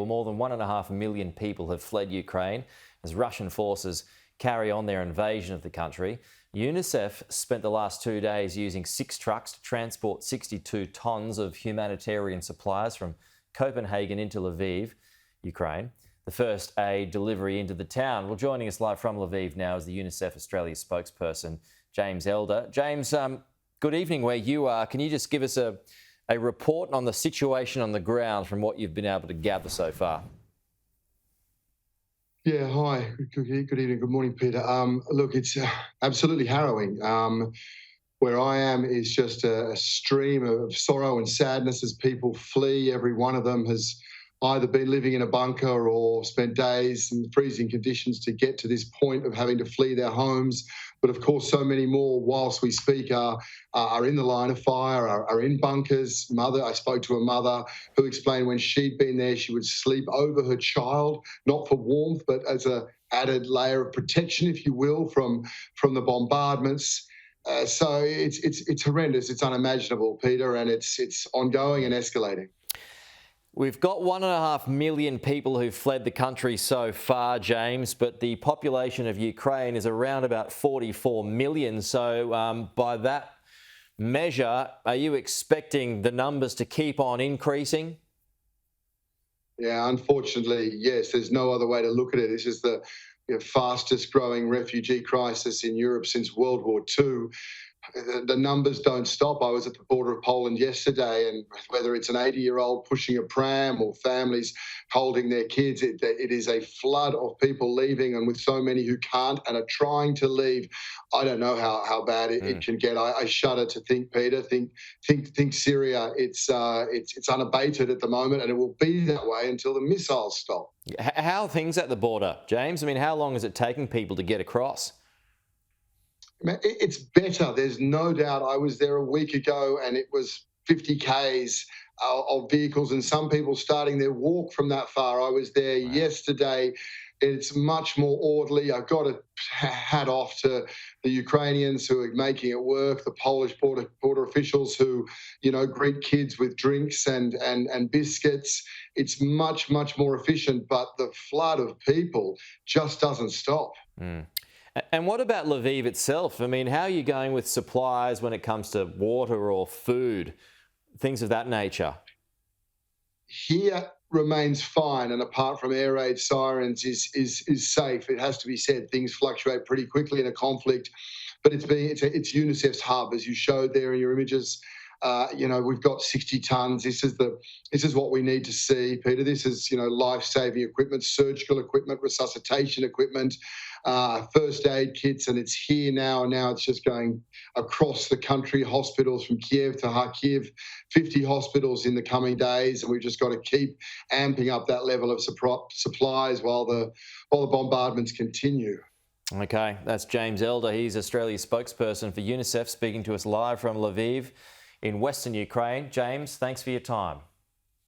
Well, more than 1.5 million people have fled Ukraine as Russian forces carry on their invasion of the country. UNICEF spent the last 2 days using 6 trucks to transport 62 tonnes of humanitarian supplies from Copenhagen into Lviv, Ukraine. The first aid delivery into the town. Well, joining us live from Lviv now is the UNICEF Australia spokesperson, James Elder. James, good evening where you are. Can you just give us a report on the situation on the ground from what you've been able to gather so far? Yeah, hi. Good evening. Good morning, Peter. Look, it's absolutely harrowing. Where I am is just a stream of sorrow and sadness as people flee. Every one of them has either been living in a bunker or spent days in freezing conditions to get to this point of having to flee their homes. But of course, so many more, whilst we speak, are in the line of fire, are in bunkers. I spoke to a mother who explained when she'd been there, she would sleep over her child, not for warmth, but as an added layer of protection, if you will, from the bombardments. So it's horrendous. It's unimaginable, Peter, and it's ongoing and escalating. We've got 1.5 million people who've fled the country so far, James, but the population of Ukraine is around about 44 million. So by that measure, are you expecting the numbers to keep on increasing? Yeah, unfortunately, yes. There's no other way to look at it. This is the fastest growing refugee crisis in Europe since World War II. The numbers don't stop. I was at the border of Poland yesterday, and whether it's an 80-year-old pushing a pram or families holding their kids, it is a flood of people leaving, and with so many who can't and are trying to leave, I don't know how bad it can get. I shudder to think, Peter. Think Syria. It's unabated at the moment, and it will be that way until the missiles stop. How are things at the border, James? I mean, how long is it taking people to get across? It's better. There's no doubt. I was there a week ago and it was 50 Ks of vehicles and some people starting their walk from that far. I was there yesterday. It's much more orderly. I've got to hat off to the Ukrainians who are making it work, the Polish border officials who, greet kids with drinks and biscuits. It's much more efficient, but the flood of people just doesn't stop. And what about Lviv itself? I mean, how are you going with supplies when it comes to water or food, things of that nature? Here remains fine, and apart from air raid sirens, is safe. It has to be said. Things fluctuate pretty quickly in a conflict, but it's UNICEF's hub, as you showed there in your images. We've got 60 tonnes. This is what we need to see, Peter. This is life-saving equipment, surgical equipment, resuscitation equipment, first aid kits, and it's here now. And now it's just going across the country. Hospitals from Kyiv to Kharkiv, 50 hospitals in the coming days, and we've just got to keep amping up that level of supplies while the bombardments continue. Okay, that's James Elder. He's Australia's spokesperson for UNICEF, speaking to us live from Lviv in Western Ukraine. James, thanks for your time.